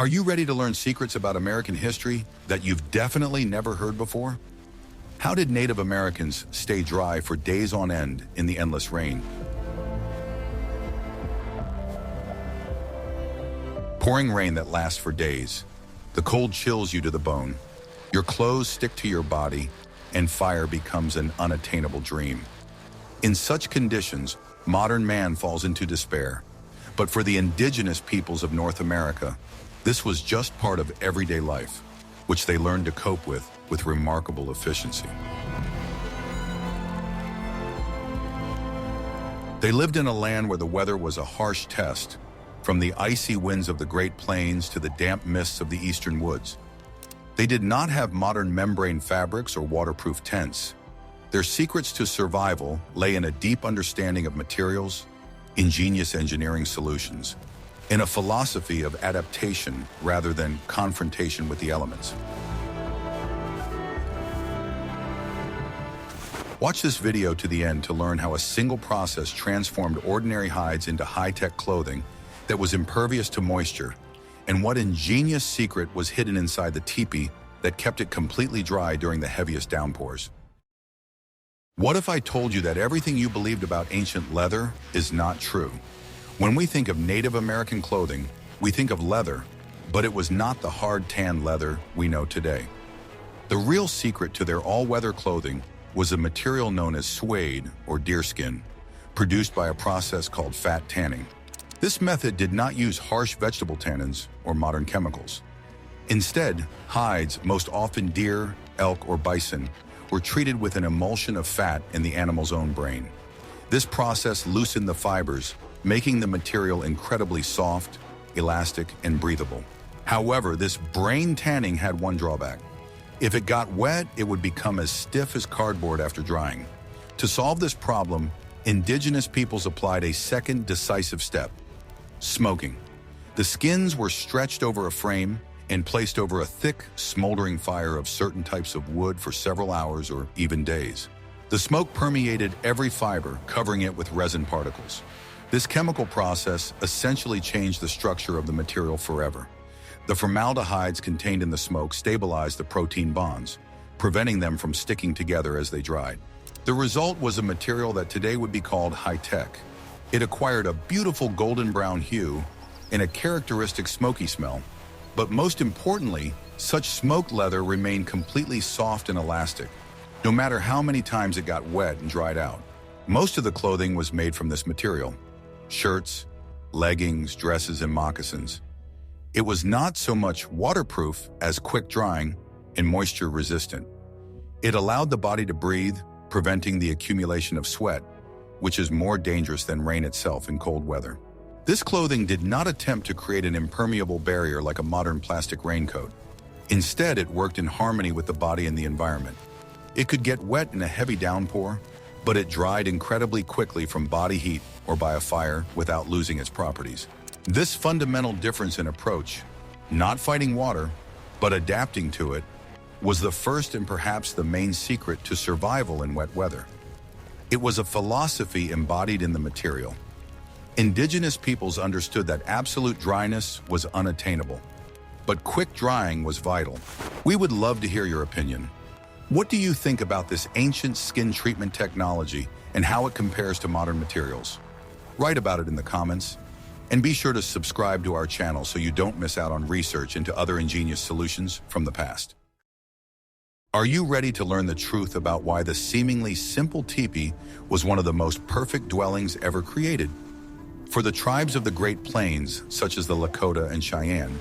Are you ready to learn secrets about American history that you've definitely never heard before? How did Native Americans stay dry for days on end in the endless rain? Pouring rain that lasts for days. The cold chills you to the bone. Your clothes stick to your body, and fire becomes an unattainable dream. In such conditions, modern man falls into despair. But for the indigenous peoples of North America, this was just part of everyday life, which they learned to cope with remarkable efficiency. They lived in a land where the weather was a harsh test, from the icy winds of the Great Plains to the damp mists of the eastern woods. They did not have modern membrane fabrics or waterproof tents. Their secrets to survival lay in a deep understanding of materials, ingenious engineering solutions, and a philosophy of adaptation rather than confrontation with the elements. Watch this video to the end to learn how a single process transformed ordinary hides into high-tech clothing that was impervious to moisture, and what ingenious secret was hidden inside the teepee that kept it completely dry during the heaviest downpours. What if I told you that everything you believed about ancient leather is not true? When we think of Native American clothing, we think of leather, but it was not the hard tan leather we know today. The real secret to their all-weather clothing was a material known as suede or deerskin, produced by a process called fat tanning. This method did not use harsh vegetable tannins or modern chemicals. Instead, hides, most often deer, elk, or bison, were treated with an emulsion of fat in the animal's own brain. This process loosened the fibers, making the material incredibly soft, elastic, and breathable. However, this brain tanning had one drawback. If it got wet, it would become as stiff as cardboard after drying. To solve this problem, indigenous peoples applied a second decisive step: smoking. The skins were stretched over a frame and placed over a thick, smoldering fire of certain types of wood for several hours or even days. The smoke permeated every fiber, covering it with resin particles. This chemical process essentially changed the structure of the material forever. The formaldehydes contained in the smoke stabilized the protein bonds, preventing them from sticking together as they dried. The result was a material that today would be called high-tech. It acquired a beautiful golden brown hue and a characteristic smoky smell, but most importantly, such smoked leather remained completely soft and elastic, no matter how many times it got wet and dried out. Most of the clothing was made from this material: shirts, leggings, dresses, and moccasins. It was not so much waterproof as quick drying and moisture resistant. It allowed the body to breathe, preventing the accumulation of sweat, which is more dangerous than rain itself in cold weather. This clothing did not attempt to create an impermeable barrier like a modern plastic raincoat. Instead, it worked in harmony with the body and the environment. It could get wet in a heavy downpour, but it dried incredibly quickly from body heat or by a fire without losing its properties. This fundamental difference in approach, not fighting water, but adapting to it, was the first and perhaps the main secret to survival in wet weather. It was a philosophy embodied in the material. Indigenous peoples understood that absolute dryness was unattainable, but quick drying was vital. We would love to hear your opinion. What do you think about this ancient skin treatment technology and how it compares to modern materials? Write about it in the comments, and be sure to subscribe to our channel so you don't miss out on research into other ingenious solutions from the past. Are you ready to learn the truth about why the seemingly simple teepee was one of the most perfect dwellings ever created? For the tribes of the Great Plains, such as the Lakota and Cheyenne,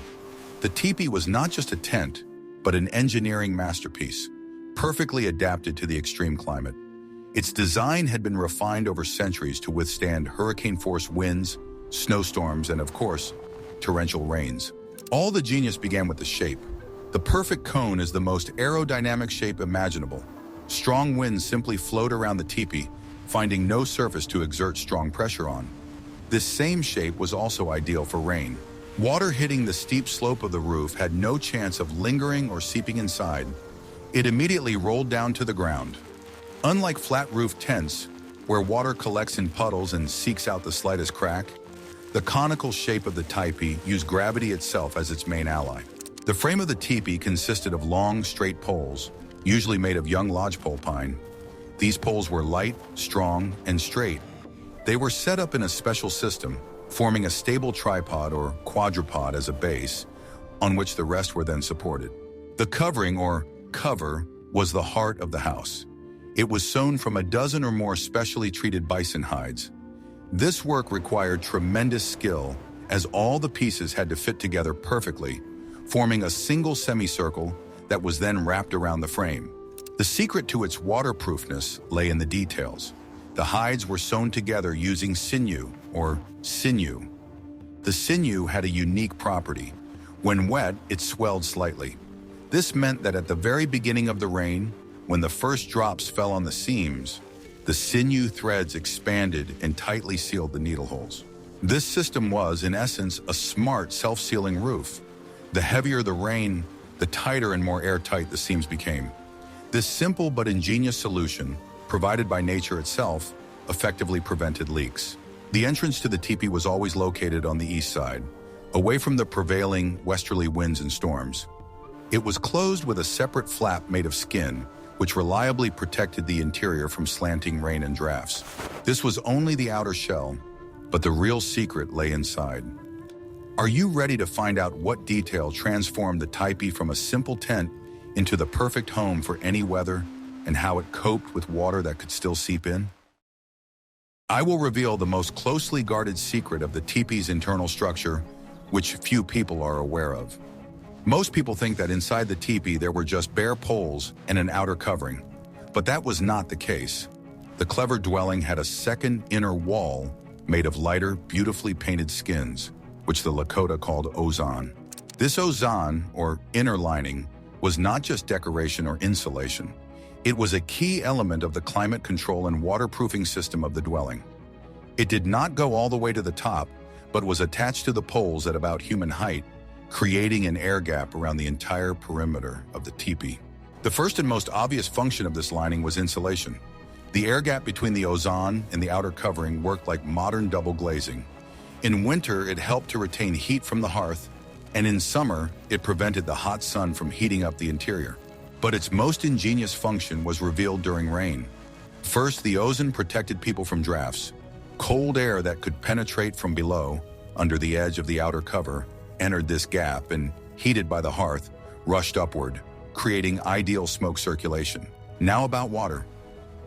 the teepee was not just a tent, but an engineering masterpiece, perfectly adapted to the extreme climate. Its design had been refined over centuries to withstand hurricane-force winds, snowstorms, and of course, torrential rains. All the genius began with the shape. The perfect cone is the most aerodynamic shape imaginable. Strong winds simply float around the teepee, finding no surface to exert strong pressure on. This same shape was also ideal for rain. Water hitting the steep slope of the roof had no chance of lingering or seeping inside. It immediately rolled down to the ground. Unlike flat-roof tents, where water collects in puddles and seeks out the slightest crack, The conical shape of the Tipi used gravity itself as its main ally. The frame of the teepee consisted of long, straight poles, usually made of young lodgepole pine. These poles were light, strong, and straight. They were set up in a special system, forming a stable tripod or quadrupod as a base, on which the rest were then supported. The covering, or cover, was the heart of the house. It was sewn from a dozen or more specially treated bison hides. This work required tremendous skill, as all the pieces had to fit together perfectly, forming a single semicircle that was then wrapped around the frame. The secret to its waterproofness lay in the details. The hides were sewn together using sinew, or sinew. The sinew had a unique property. When wet, it swelled slightly. This meant that at the very beginning of the rain, when the first drops fell on the seams, the sinew threads expanded and tightly sealed the needle holes. This system was, in essence, a smart, self-sealing roof. The heavier the rain, the tighter and more airtight the seams became. This simple but ingenious solution, provided by nature itself, effectively prevented leaks. The entrance to the teepee was always located on the east side, away from the prevailing westerly winds and storms. It was closed with a separate flap made of skin, which reliably protected the interior from slanting rain and drafts. This was only the outer shell, but the real secret lay inside. Are you ready to find out what detail transformed the Tipi from a simple tent into the perfect home for any weather, and how it coped with water that could still seep in? I will reveal the most closely guarded secret of the teepee's internal structure, which few people are aware of. Most people think that inside the teepee there were just bare poles and an outer covering, but that was not the case. The clever dwelling had a second inner wall made of lighter, beautifully painted skins, which the Lakota called Ozan. This Ozan, or inner lining, was not just decoration or insulation. It was a key element of the climate control and waterproofing system of the dwelling. It did not go all the way to the top, but was attached to the poles at about human height, creating an air gap around the entire perimeter of the teepee. The first and most obvious function of this lining was insulation. The air gap between the Ozan and the outer covering worked like modern double glazing. In winter, it helped to retain heat from the hearth, and in summer, it prevented the hot sun from heating up the interior. But its most ingenious function was revealed during rain. First, the Ozan protected people from drafts. Cold air that could penetrate from below, under the edge of the outer cover, entered this gap and, heated by the hearth, rushed upward, creating ideal smoke circulation. Now about water.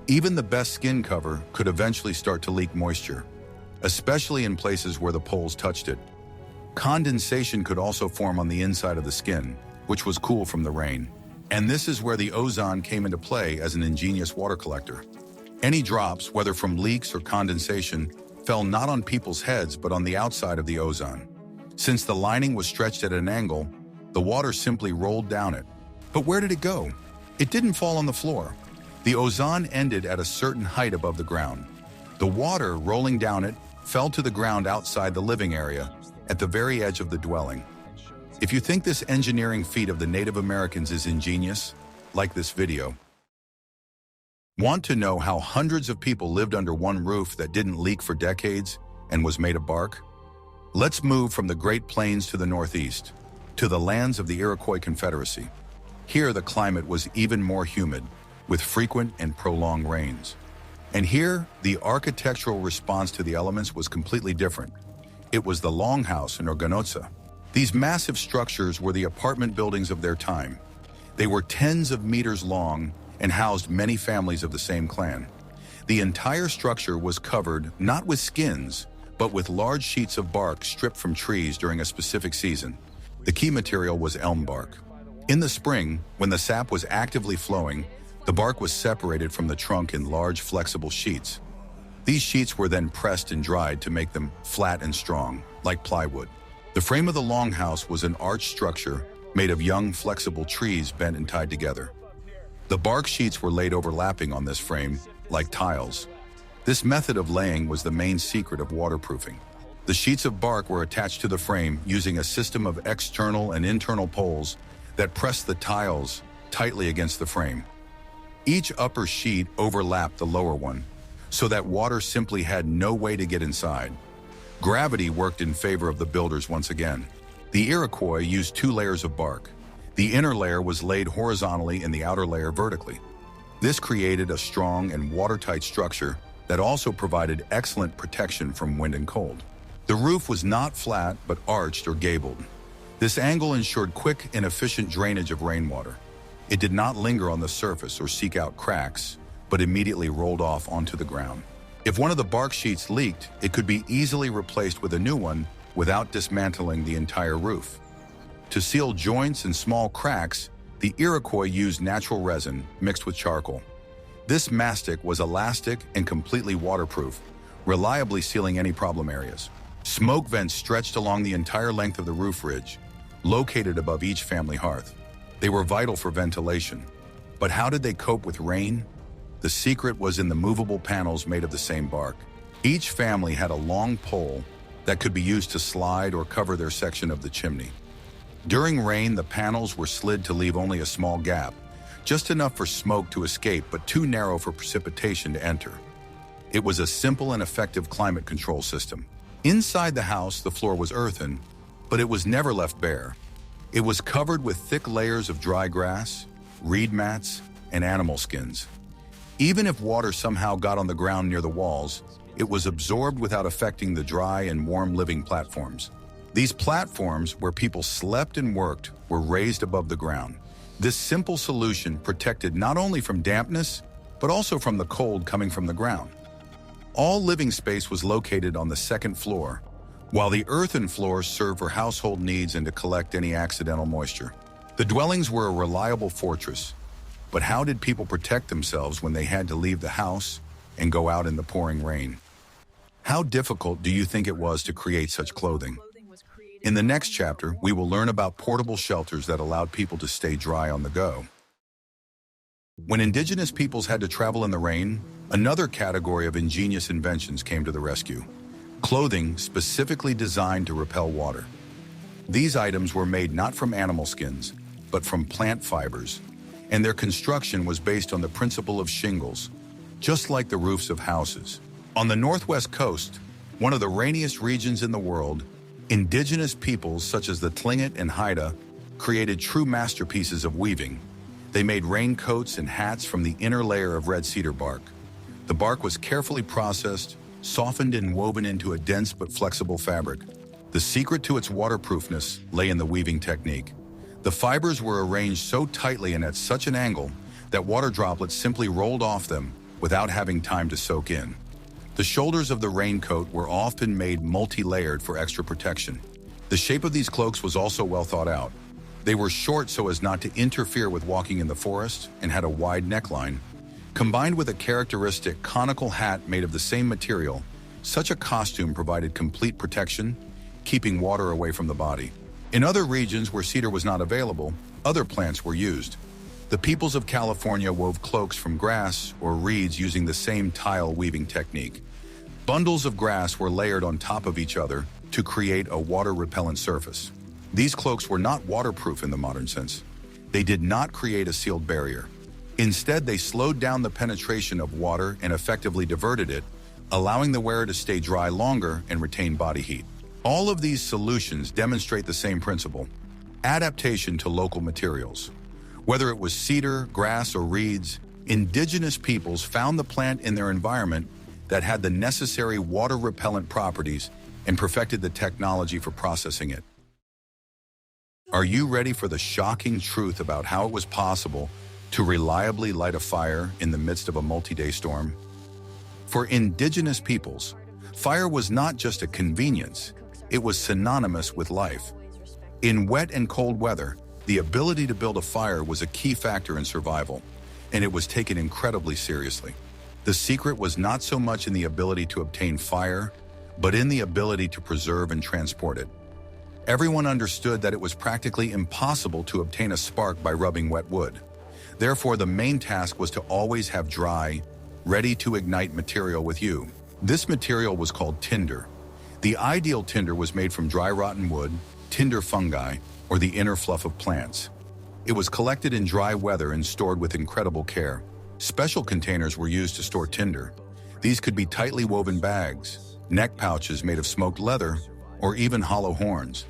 Even the best skin cover could eventually start to leak moisture, especially in places where the poles touched it. Condensation could also form on the inside of the skin, which was cool from the rain. And this is where the Ozan came into play as an ingenious water collector. Any drops, whether from leaks or condensation, fell not on people's heads but on the outside of the Ozan. Since the lining was stretched at an angle, the water simply rolled down it. But where did it go? It didn't fall on the floor. The Ozan ended at a certain height above the ground. The water, rolling down it, fell to the ground outside the living area, at the very edge of the dwelling. If you think this engineering feat of the Native Americans is ingenious, like this video. Want to know how hundreds of people lived under one roof that didn't leak for decades and was made of bark? Let's move from the Great Plains to the northeast, to the lands of the Iroquois Confederacy. Here the climate was even more humid, with frequent and prolonged rains. And here, the architectural response to the elements was completely different. It was the longhouse in Organotza. These massive structures were the apartment buildings of their time. They were tens of meters long and housed many families of the same clan. The entire structure was covered not with skins, but with large sheets of bark stripped from trees during a specific season. The key material was elm bark. In the spring, when the sap was actively flowing, the bark was separated from the trunk in large, flexible sheets. These sheets were then pressed and dried to make them flat and strong, like plywood. The frame of the longhouse was an arched structure made of young, flexible trees bent and tied together. The bark sheets were laid overlapping on this frame, like tiles. This method of laying was the main secret of waterproofing. The sheets of bark were attached to the frame using a system of external and internal poles that pressed the tiles tightly against the frame. Each upper sheet overlapped the lower one, so that water simply had no way to get inside. Gravity worked in favor of the builders once again. The Iroquois used 2 layers of bark. The inner layer was laid horizontally and the outer layer vertically. This created a strong and watertight structure that also provided excellent protection from wind and cold. The roof was not flat but arched or gabled. This angle ensured quick and efficient drainage of rainwater. It did not linger on the surface or seek out cracks, but immediately rolled off onto the ground. If one of the bark sheets leaked, it could be easily replaced with a new one without dismantling the entire roof. To seal joints and small cracks, the Iroquois used natural resin mixed with charcoal. This mastic was elastic and completely waterproof, reliably sealing any problem areas. Smoke vents stretched along the entire length of the roof ridge, located above each family hearth. They were vital for ventilation. But how did they cope with rain? The secret was in the movable panels made of the same bark. Each family had a long pole that could be used to slide or cover their section of the chimney. During rain, the panels were slid to leave only a small gap, just enough for smoke to escape but too narrow for precipitation to enter. It was a simple and effective climate control system. Inside the house, the floor was earthen, but it was never left bare. It was covered with thick layers of dry grass, reed mats, and animal skins. Even if water somehow got on the ground near the walls, it was absorbed without affecting the dry and warm living platforms. These platforms, where people slept and worked, were raised above the ground. This simple solution protected not only from dampness, but also from the cold coming from the ground. All living space was located on the second floor, while the earthen floors served for household needs and to collect any accidental moisture. The dwellings were a reliable fortress, but how did people protect themselves when they had to leave the house and go out in the pouring rain? How difficult do you think it was to create such clothing? In the next chapter, we will learn about portable shelters that allowed people to stay dry on the go. When indigenous peoples had to travel in the rain, another category of ingenious inventions came to the rescue: clothing specifically designed to repel water. These items were made not from animal skins, but from plant fibers, and their construction was based on the principle of shingles, just like the roofs of houses. On the northwest coast, one of the rainiest regions in the world, indigenous peoples such as the Tlingit and Haida created true masterpieces of weaving. They made raincoats and hats from the inner layer of red cedar bark. The bark was carefully processed, softened and woven into a dense but flexible fabric. The secret to its waterproofness lay in the weaving technique. The fibers were arranged so tightly and at such an angle that water droplets simply rolled off them without having time to soak in. The shoulders of the raincoat were often made multi-layered for extra protection. The shape of these cloaks was also well thought out. They were short so as not to interfere with walking in the forest and had a wide neckline. Combined with a characteristic conical hat made of the same material, such a costume provided complete protection, keeping water away from the body. In other regions where cedar was not available, other plants were used. The peoples of California wove cloaks from grass or reeds using the same tile weaving technique. Bundles of grass were layered on top of each other to create a water-repellent surface. These cloaks were not waterproof in the modern sense. They did not create a sealed barrier. Instead, they slowed down the penetration of water and effectively diverted it, allowing the wearer to stay dry longer and retain body heat. All of these solutions demonstrate the same principle: adaptation to local materials. Whether it was cedar, grass, or reeds, indigenous peoples found the plant in their environment that had the necessary water-repellent properties and perfected the technology for processing it. Are you ready for the shocking truth about how it was possible to reliably light a fire in the midst of a multi-day storm? For indigenous peoples, fire was not just a convenience, it was synonymous with life. In wet and cold weather, the ability to build a fire was a key factor in survival, and it was taken incredibly seriously. The secret was not so much in the ability to obtain fire, but in the ability to preserve and transport it. Everyone understood that it was practically impossible to obtain a spark by rubbing wet wood. Therefore, the main task was to always have dry, ready-to-ignite material with you. This material was called tinder. The ideal tinder was made from dry rotten wood, tinder fungi, or the inner fluff of plants. It was collected in dry weather and stored with incredible care. Special containers were used to store tinder. These could be tightly woven bags, neck pouches made of smoked leather, or even hollow horns.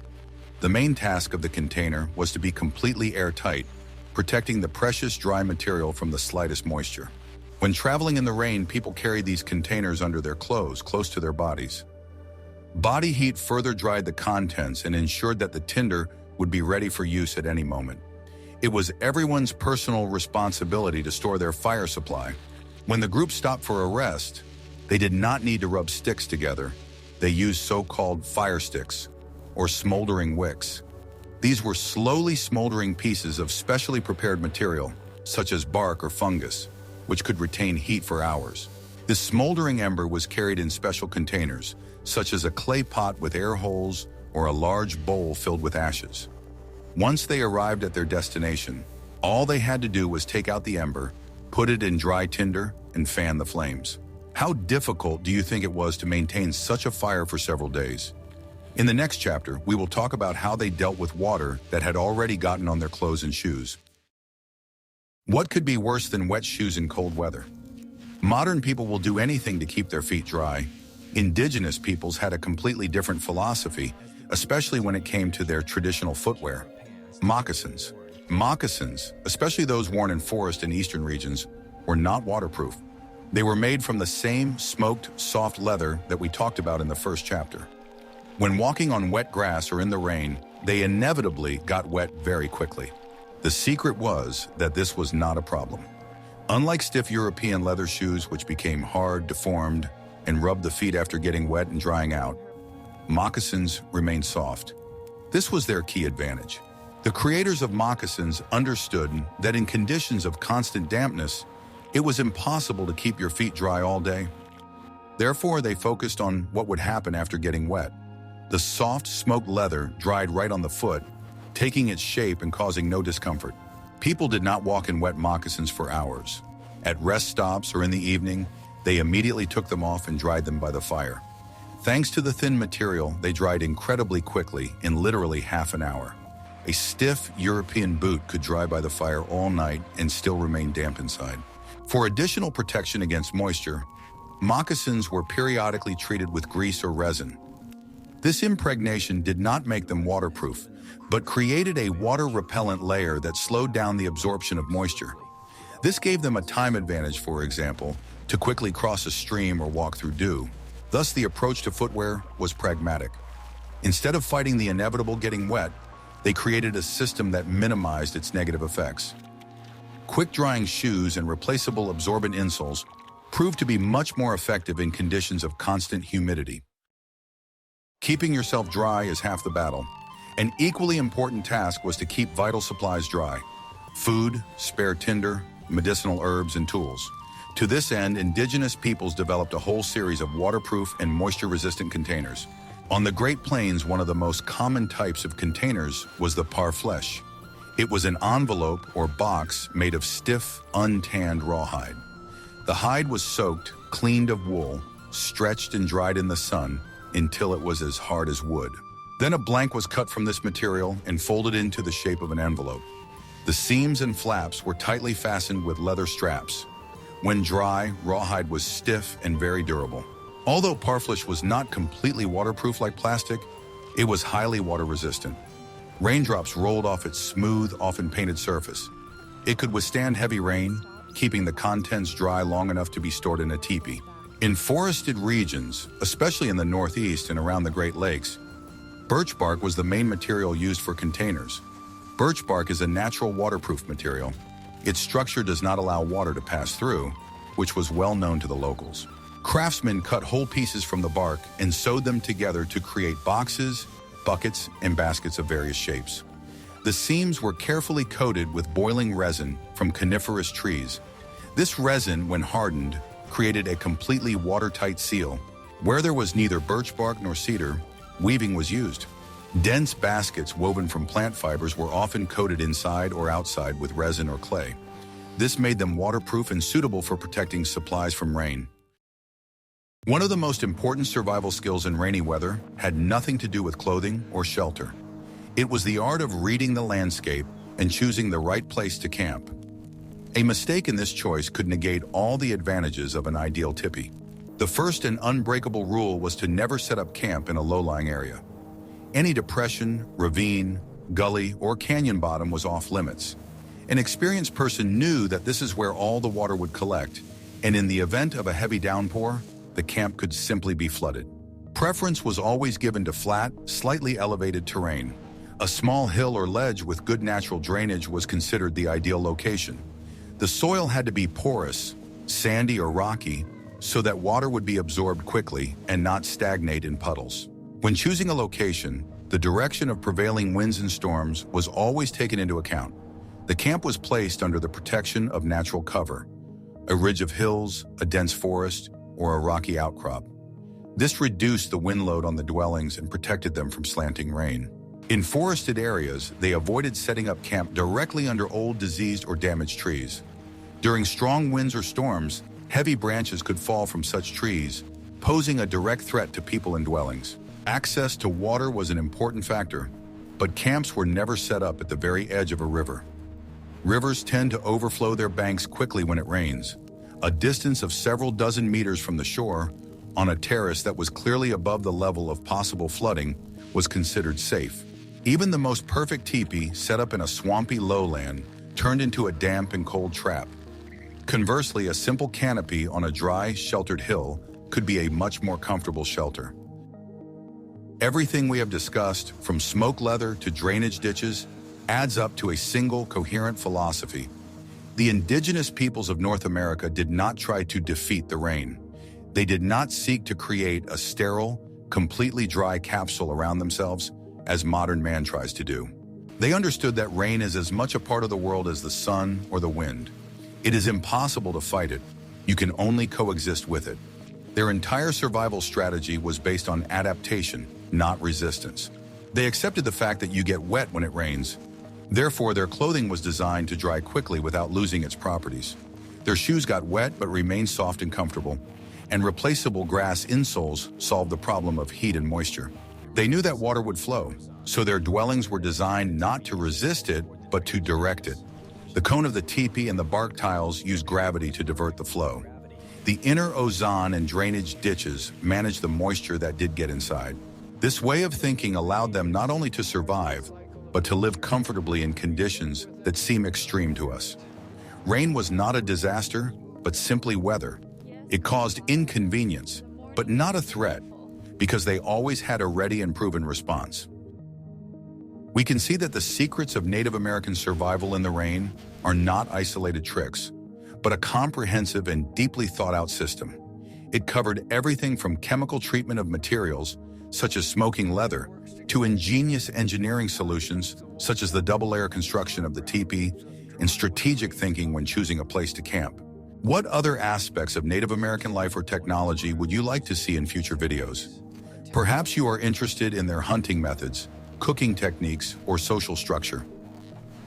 The main task of the container was to be completely airtight, protecting the precious dry material from the slightest moisture. When traveling in the rain, people carried these containers under their clothes, close to their bodies. Body heat further dried the contents and ensured that the tinder would be ready for use at any moment. It was everyone's personal responsibility to store their fire supply. When the group stopped for a rest, they did not need to rub sticks together. They used so-called fire sticks, or smoldering wicks. These were slowly smoldering pieces of specially prepared material, such as bark or fungus, which could retain heat for hours. This smoldering ember was carried in special containers, such as a clay pot with air holes or a large bowl filled with ashes. Once they arrived at their destination, all they had to do was take out the ember, put it in dry tinder, and fan the flames. How difficult do you think it was to maintain such a fire for several days? In the next chapter, we will talk about how they dealt with water that had already gotten on their clothes and shoes. What could be worse than wet shoes in cold weather? Modern people will do anything to keep their feet dry. Indigenous peoples had a completely different philosophy, especially when it came to their traditional footwear. Moccasins. Moccasins, especially those worn in forest and eastern regions, were not waterproof. They were made from the same smoked, soft leather that we talked about in the first chapter. When walking on wet grass or in the rain, they inevitably got wet very quickly. The secret was that this was not a problem. Unlike stiff European leather shoes, which became hard, deformed, and rubbed the feet after getting wet and drying out, moccasins remained soft. This was their key advantage. The creators of moccasins understood that in conditions of constant dampness, it was impossible to keep your feet dry all day. Therefore, they focused on what would happen after getting wet. The soft, smoked leather dried right on the foot, taking its shape and causing no discomfort. People did not walk in wet moccasins for hours. At rest stops or in the evening, they immediately took them off and dried them by the fire. Thanks to the thin material, they dried incredibly quickly, in literally half an hour. A stiff European boot could dry by the fire all night and still remain damp inside. For additional protection against moisture, moccasins were periodically treated with grease or resin. This impregnation did not make them waterproof, but created a water-repellent layer that slowed down the absorption of moisture. This gave them a time advantage, for example, to quickly cross a stream or walk through dew. Thus, the approach to footwear was pragmatic. Instead of fighting the inevitable getting wet, they created a system that minimized its negative effects. Quick-drying shoes and replaceable absorbent insoles proved to be much more effective in conditions of constant humidity. Keeping yourself dry is half the battle. An equally important task was to keep vital supplies dry: food, spare tinder, medicinal herbs, and tools. To this end, indigenous peoples developed a whole series of waterproof and moisture-resistant containers. On the Great Plains, one of the most common types of containers was the parfleche. It was an envelope or box made of stiff, untanned rawhide. The hide was soaked, cleaned of wool, stretched and dried in the sun until it was as hard as wood. Then a blank was cut from this material and folded into the shape of an envelope. The seams and flaps were tightly fastened with leather straps. When dry, rawhide was stiff and very durable. Although parfleche was not completely waterproof like plastic, it was highly water-resistant. Raindrops rolled off its smooth, often painted surface. It could withstand heavy rain, keeping the contents dry long enough to be stored in a teepee. In forested regions, especially in the Northeast and around the Great Lakes, birch bark was the main material used for containers. Birch bark is a natural waterproof material. Its structure does not allow water to pass through, which was well known to the locals. Craftsmen cut whole pieces from the bark and sewed them together to create boxes, buckets, and baskets of various shapes. The seams were carefully coated with boiling resin from coniferous trees. This resin, when hardened, created a completely watertight seal. Where there was neither birch bark nor cedar, weaving was used. Dense baskets woven from plant fibers were often coated inside or outside with resin or clay. This made them waterproof and suitable for protecting supplies from rain. One of the most important survival skills in rainy weather had nothing to do with clothing or shelter. It was the art of reading the landscape and choosing the right place to camp. A mistake in this choice could negate all the advantages of an ideal tipi. The first and unbreakable rule was to never set up camp in a low-lying area. Any depression, ravine, gully, or canyon bottom was off limits. An experienced person knew that this is where all the water would collect, and in the event of a heavy downpour, the camp could simply be flooded. Preference was always given to flat, slightly elevated terrain. A small hill or ledge with good natural drainage was considered the ideal location. The soil had to be porous, sandy or rocky, so that water would be absorbed quickly and not stagnate in puddles. When choosing a location, the direction of prevailing winds and storms was always taken into account. The camp was placed under the protection of natural cover, a ridge of hills, a dense forest, or a rocky outcrop. This reduced the wind load on the dwellings and protected them from slanting rain. In forested areas, they avoided setting up camp directly under old, diseased, or damaged trees. During strong winds or storms, heavy branches could fall from such trees, posing a direct threat to people and dwellings. Access to water was an important factor, but camps were never set up at the very edge of a river. Rivers tend to overflow their banks quickly when it rains. A distance of several dozen meters from the shore, on a terrace that was clearly above the level of possible flooding, was considered safe. Even the most perfect teepee set up in a swampy lowland turned into a damp and cold trap. Conversely, a simple canopy on a dry, sheltered hill could be a much more comfortable shelter. Everything we have discussed, from smoke leather to drainage ditches, adds up to a single, coherent philosophy. The indigenous peoples of North America did not try to defeat the rain. They did not seek to create a sterile, completely dry capsule around themselves, as modern man tries to do. They understood that rain is as much a part of the world as the sun or the wind. It is impossible to fight it. You can only coexist with it. Their entire survival strategy was based on adaptation, not resistance. They accepted the fact that you get wet when it rains. Therefore, their clothing was designed to dry quickly without losing its properties. Their shoes got wet but remained soft and comfortable, and replaceable grass insoles solved the problem of heat and moisture. They knew that water would flow, so their dwellings were designed not to resist it, but to direct it. The cone of the teepee and the bark tiles used gravity to divert the flow. The inner Ozan and drainage ditches managed the moisture that did get inside. This way of thinking allowed them not only to survive, but to live comfortably in conditions that seem extreme to us. Rain was not a disaster, but simply weather. It caused inconvenience, but not a threat, because they always had a ready and proven response. We can see that the secrets of Native American survival in the rain are not isolated tricks, but a comprehensive and deeply thought-out system. It covered everything from chemical treatment of materials, such as smoking leather, to ingenious engineering solutions, such as the double-layer construction of the teepee, and strategic thinking when choosing a place to camp. What other aspects of Native American life or technology would you like to see in future videos? Perhaps you are interested in their hunting methods, cooking techniques, or social structure.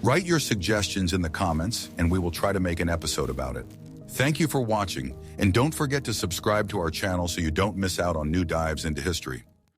Write your suggestions in the comments, and we will try to make an episode about it. Thank you for watching, and don't forget to subscribe to our channel so you don't miss out on new dives into history.